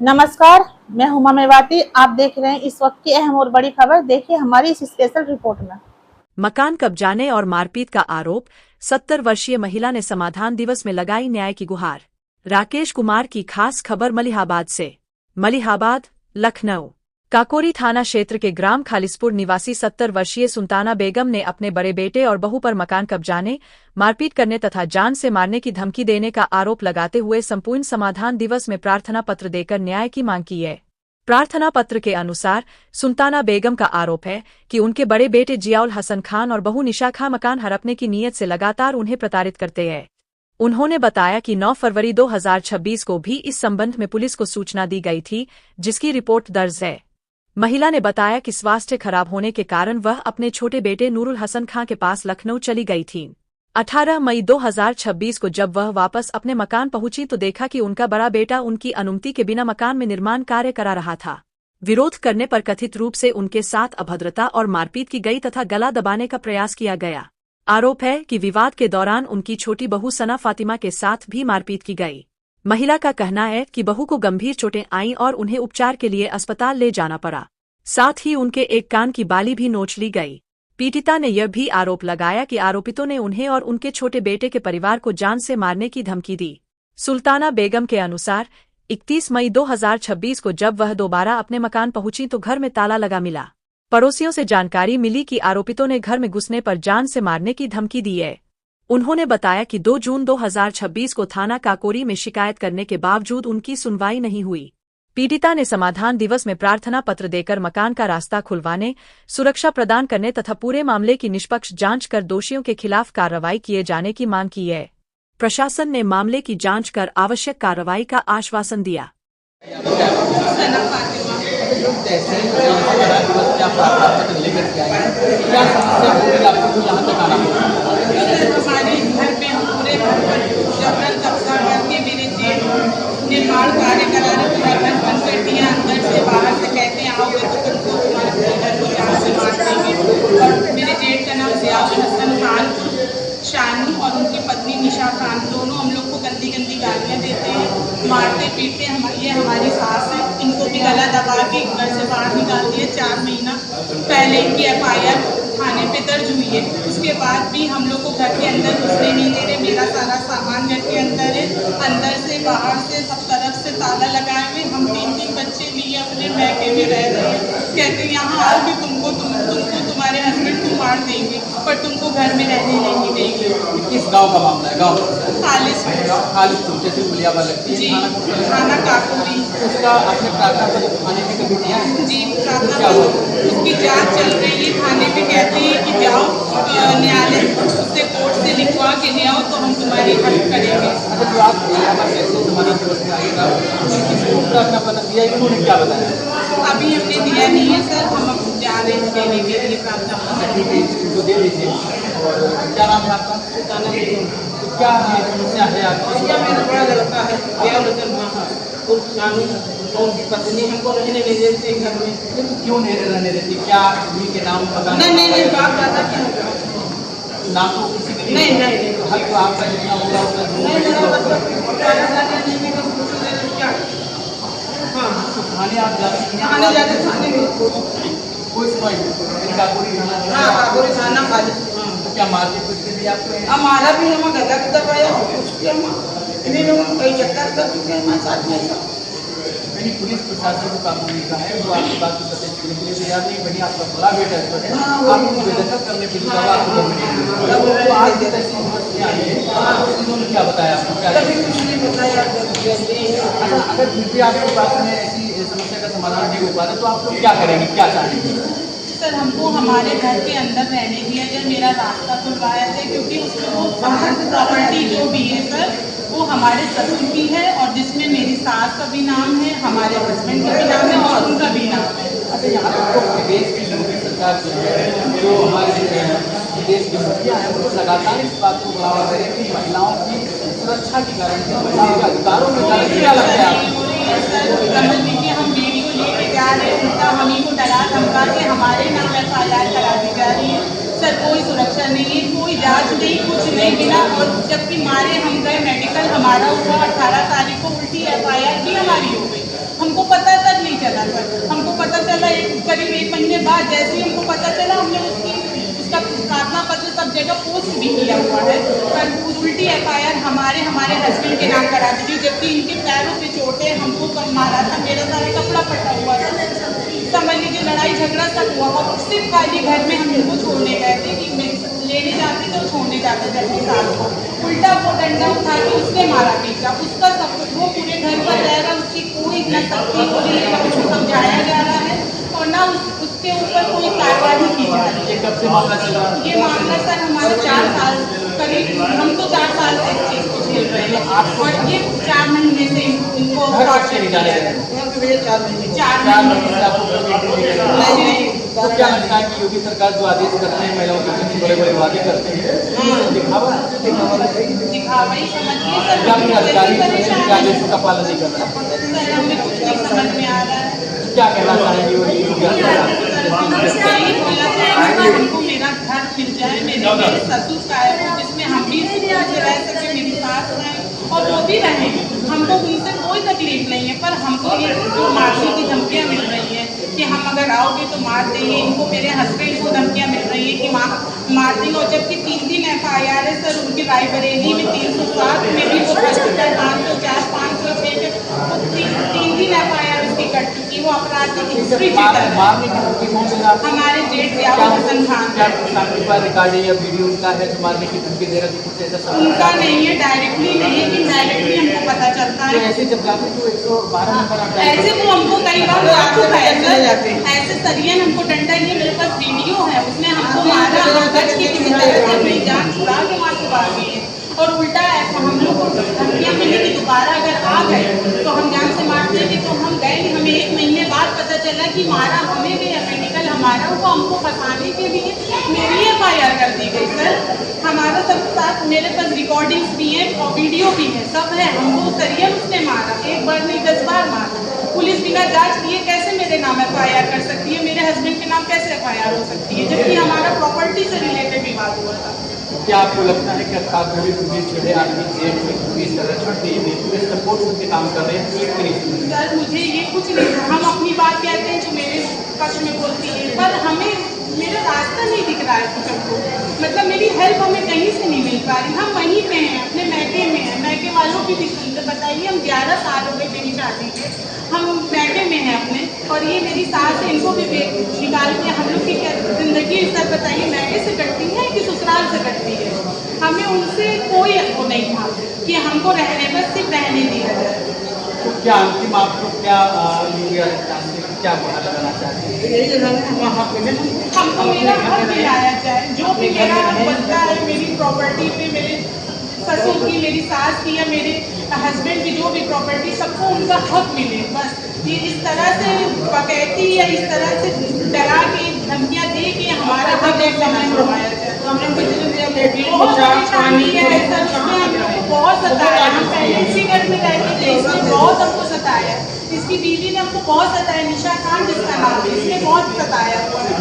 नमस्कार, मैं हुमा मेवाती। आप देख रहे हैं इस वक्त की अहम और बड़ी खबर। देखिए हमारी इस स्पेशल रिपोर्ट में। मकान कब्जाने और मारपीट का आरोप, 70 वर्षीय महिला ने समाधान दिवस में लगाई न्याय की गुहार। राकेश कुमार की खास खबर मलिहाबाद से। मलिहाबाद, लखनऊ। काकोरी थाना क्षेत्र के ग्राम खालिसपुर निवासी 70 वर्षीय सुल्ताना बेगम ने अपने बड़े बेटे और बहू पर मकान कब्जाने, मारपीट करने तथा जान से मारने की धमकी देने का आरोप लगाते हुए संपूर्ण समाधान दिवस में प्रार्थना पत्र देकर न्याय की मांग की है। प्रार्थना पत्र के अनुसार सुल्ताना बेगम का आरोप है कि उनके बड़े बेटे जियाउल हसन खान और बहू निशा खां मकान हड़पने की नीयत से लगातार उन्हें प्रताड़ित करते हैं। उन्होंने बताया कि 9 फरवरी 2026 को भी इस संबंध में पुलिस को सूचना दी गई थी, जिसकी रिपोर्ट दर्ज है। महिला ने बताया कि स्वास्थ्य खराब होने के कारण वह अपने छोटे बेटे नूरुल हसन खां के पास लखनऊ चली गई थी। 18 मई 2026 को जब वह वापस अपने मकान पहुंची तो देखा कि उनका बड़ा बेटा उनकी अनुमति के बिना मकान में निर्माण कार्य करा रहा था। विरोध करने पर कथित रूप से उनके साथ अभद्रता और मारपीट की गई तथा गला दबाने का प्रयास किया गया। आरोप है कि विवाद के दौरान उनकी छोटी बहू सना फातिमा के साथ भी मारपीट की गई। महिला का कहना है कि बहू को गंभीर चोटें आईं और उन्हें उपचार के लिए अस्पताल ले जाना पड़ा। साथ ही उनके एक कान की बाली भी नोच ली गई। पीड़िता ने यह भी आरोप लगाया कि आरोपितों ने उन्हें और उनके छोटे बेटे के परिवार को जान से मारने की धमकी दी। सुल्ताना बेगम के अनुसार 31 मई 2026 को जब वह दोबारा अपने मकान पहुंची तो घर में ताला लगा मिला। पड़ोसियों से जानकारी मिली कि आरोपितों ने घर में घुसने पर जान से मारने की धमकी दी है। उन्होंने बताया कि 2 जून 2026 को थाना काकोरी में शिकायत करने के बावजूद उनकी सुनवाई नहीं हुई। पीड़िता ने समाधान दिवस में प्रार्थना पत्र देकर मकान का रास्ता खुलवाने, सुरक्षा प्रदान करने तथा पूरे मामले की निष्पक्ष जांच कर दोषियों के खिलाफ कार्रवाई किए जाने की मांग की है। प्रशासन ने मामले की जांच कर आवश्यक कार्रवाई का आश्वासन दिया। निर्माण कार्य करा रहे पूरा घर बंद कर दिया, अंदर से बाहर से कहते हैं आओगे तो तुमको तुम्हारे घर को जान से मार देंगे। और मेरे जेठ का नाम जियाउल हसन खान शानी और उनकी पत्नी निशा खान, दोनों हम लोग को गंदी गंदी गालियाँ देते हैं, मारते पीटते हैं। ये हमारी सास है, इनको भी गला दबा के घर से बाहर निकाल दिए। 4 महीना पहले इनकी FIR थाने पे दर्ज हुई है। उसके बाद भी हम लोग को घर के अंदर घुसने नहीं दे रहे। मेरा सारा सामान घर के अंदर है, अंदर से बाहर से सब तरफ से ताला लगाए हुए। हम 3 बच्चे लिए अपने मैके में रह रहे हैं। कहते हैं यहाँ आओगे तुमको तुम्हारे हस्बैंड को मार देंगे, पर तुमको घर में रहने नहीं देंगे। किस गांव का मामला है? गांव खालिसपुर जैसे गुलियाबाद लगती है। जी, थाना काकोरी। उसका आपने प्रार्थना पत्र थाने में कभी दिया है? जी, प्रार्थना उसकी जांच चल रही है। थाने पे कहते हैं कि जाओ न्यायालय से कोर्ट से लिखवा के ले आओ तो हम तुम्हारी हेल्प करेंगे। अच्छा, जो आप गुलियाबाद कैसे समाधान दिवस में आएगा, किसको प्रार्थना पत्र दिया, इन्होंने क्या बताया? अभी हमने दिया नहीं है सर, हम अब जा रहे हैं देने के लिए प्रार्थना पत्र। ठीक है, इसको दे दीजिए। और क्या नाम है आपका? सुल्ताना बेगम। तो क्या समस्या है आपकी? क्या मेरा बड़ा लड़का है, जियाउल हसन उर्फ शानू, और उनकी पत्नी हमको रहने नहीं देते घर में। तो क्यों नहीं रहने देती? क्या उन्हीं के नाम पता नहीं, बाप दादा क्या नाम तो किसी के नहीं हक तो आपका जितना होगा उतना नहीं मेरा मतलब क्या। हाँ, तो थाने आप जाते हैं? थाने जाते थाने में कोई सुनवाई नहीं? काकोरी थाना? हाँ, काकोरी थाना खाली। तो क्या मारपीट कुछ भी आपको? हमारा भी हम गला दबाया कुछ भी हम इन्हीं लोगों को कई चक्कर कर चुके हैं हमारे साथ में। यानी पुलिस प्रशासन को कानूनी का है, वो आपकी बात को सत्य करने के लिए तैयार नहीं बनी। आपका बड़ा बेटा है, आपको बेदखल करने के लिए आपको तो आज तहसील में आई है, उन्होंने क्या बताया आपको? क्या कुछ नहीं बताया। अगर फिर भी आपके पास में ऐसी समस्या का समाधान नहीं हो पा रहा तो आप लोग क्या करेंगे, क्या चाहेंगे? सर, हमको हमारे घर के अंदर रहने दिया जाए, मेरा रास्ता खुलवाया जाए, क्योंकि उसमें वो बाहर प्रॉपर्टी जो भी है सर वो हमारे ससुर की है और जिसमें मेरी सास का भी नाम है, हमारे हस्बैंड का भी नाम है और उनका भी नाम है। अच्छा, यहाँ तो प्रदेश की योगी सरकार जो है, जो हमारे देश की मुखिया है, वो लगातार इस बात को बढ़ावा दे रहे हैं कि महिलाओं की सुरक्षा की गारंटी, महिलाओं के अधिकारों में गारंटी। क्या लगता है आपको? समझ लीजिए हम वीडियो लेके जा रहे हैं, उनका हम ही को डरा धमका के हमारे नाम FIR करा दी जा रही है। सर, कोई सुरक्षा नहीं है, कोई जांच नहीं, कुछ नहीं बिना। और जबकि मारे हम गए मेडिकल हमारा हुआ 18 तारीख को, उल्टी FIR भी हमारी हो गई। हमको पता तक नहीं चला सर। हमको पता चला करीब 1 महीने बाद, जैसे ही हमको पता चला हमने उसका प्रार्थना पत्र सब जगह पोस्ट भी किया हुआ है, पर उल्टी FIR हमारे हस्बैंड के नाम करा दी, जबकि इनके पैरों पे चोटें, हमको मारा था, मेरा सारा कपड़ा फटा हुआ था, समझ लीजिए लड़ाई झगड़ा सब हुआ। और सिर्फ खाली घर में हम इनको छोड़ने गए थे कि लेने जाते तो छोड़ने जाते थे अपनी सास को, उल्टा वो डंडा उठा के उसने मारा पीछा, उसका सब वो पूरे घर पर रह रहा, उसकी कोई न सख्ती हो रही है, उसको समझाया जा रहा है और ना उसके ऊपर कोई कार्रवाई की जा रही है। कब से मामला चला? ये मामला सर हमारा 4 साल करीब, हम तो 4 साल से इस चीज़ को झेल रहे हैं और ये 4 महीने से इनको टॉर्चर किया जा रहा है। 4 महीने से आपको तो क्या लगता है कि योगी सरकार जो आदेश करते हैं महिलाओं के प्रति बड़े बड़े वादे करते हैं, दिखावा ही समझिए सर, जब अधिकारी परेशान है आदेशों का पालन नहीं कर रहा है, सर, हमें कुछ नहीं समझ में आ रहा है। क्या कहना चाहेंगे योगी सरकार? यही बोलना चाहेंगे कि हमको मेरा घर मिल जाए, मेरे ससुर का है वो, जिसमें हम भी सुकून से रह सके, मेरी सास है और वो भी रहे, हमको उनसे कोई तकलीफ नहीं है। पर हमको ये जो मारने की धमकियाँ मिल रही हैं कि हम अगर आओगे तो मार देंगे, इनको मेरे हस्बैंड को धमकियाँ मिल रही है कि मार देंगे, और जबकि 3 FIR है सर उनकी रायबरेली में, 307 में भी वो कर चुका है, 504, 506 के 3 FIR उसकी कट चुकी, वो आपराधिक हिस्ट्री हमारे जेठ जियाउल हसन खान रिकॉर्ड या वीडियो उनका है जो मारने की धमकी दे रहा है, कुछ ऐसा उनका नहीं है, डायरेक्टली नहीं है, इनडायरेक्टली हमको पता चलता है। ऐसे जब जाते तो 112 नंबर आता है, ऐसे वो हमको कई बार आ चुका है सर, ऐसे सरियन हमको डंडा, ये मेरे पास वीडियो है, उसने हमको मारा, हम बच के किसी तरह से अपनी जान छुड़ा के वहाँ से भागे हैं और उल्टा हम लोग को धमकियाँ मिली कि दोबारा अगर आ गए तो हम जान से मार देंगे। तो हम गए, हमें 1 महीने बाद पता चला कि मारा हमें भी, मेडिकल हमारा हुआ, हमको फंसाने के लिए मेरी FIR कर दी गई सर। हमारा सब साथ, मेरे पास रिकॉर्डिंग्स भी हैं और वीडियो भी है, सब है। हमको सरियन उसने मारा, 1 बार नहीं 10 बार मारा। पुलिस बिना जांच किए कैसे मेरे नाम FIR कर सकती है, मेरे हस्बैंड के नाम कैसे FIR हो सकती है, जबकि हमारा प्रॉपर्टी से रिलेटेड विवाद हुआ था। क्या आपको लगता है कि अत्याधुनिक पुलिस जो है आपकी जेल में पूरी संरक्षण दी हुई पुलिस सपोर्ट से काम कर रहे हैं? सर मुझे ये कुछ नहीं, हम अपनी बात कहते हैं जो मेरे पक्ष में बोलती है, पर हमें मेरा रास्ता नहीं दिख रहा है कुछ हमको, मतलब मेरी हेल्प हमें कहीं से नहीं मिल पा रही। हम वहीं पे हैं, अपने मैके में हैं, मैके वालों की भी सुनते बताइए, हम 11 साल हो गए मेरी शादी के, हम मैके में हैं अपने, और ये मेरी सास है, इनको भी निकाल के हम लोग की क्या जिंदगी सर बताइए मैके से कटती है कि ससुराल से कटती है। हमें उनसे कोई वो नहीं था कि हमको रहने, बस सिर्फ रहने दिया जाए। तो क्या अंतिम आपको क्या क्या बहाना लगाना चाहते हैं? हमको मेरा हक दिलाया जाए, जो भी मेरा हक बनता है, मेरी प्रॉपर्टी पे, मेरे ससुर की, मेरी सास की या मेरे हस्बैंड की जो भी प्रॉपर्टी, सबको उनका हक मिले। बस ये इस तरह से बकैती या इस तरह से डरा के धमकियाँ दे के हमारा हक नहीं करवाया जाए। बहुत परेशानी है सर, उसने हम लोग को बहुत सताया। हम पहले इसी घर में रहते थे, इसने बहुत हमको सताया, इसकी बीवी ने हमको बहुत सताया, निशा खान जिसका नाम है, इसने बहुत सताया हुआ है।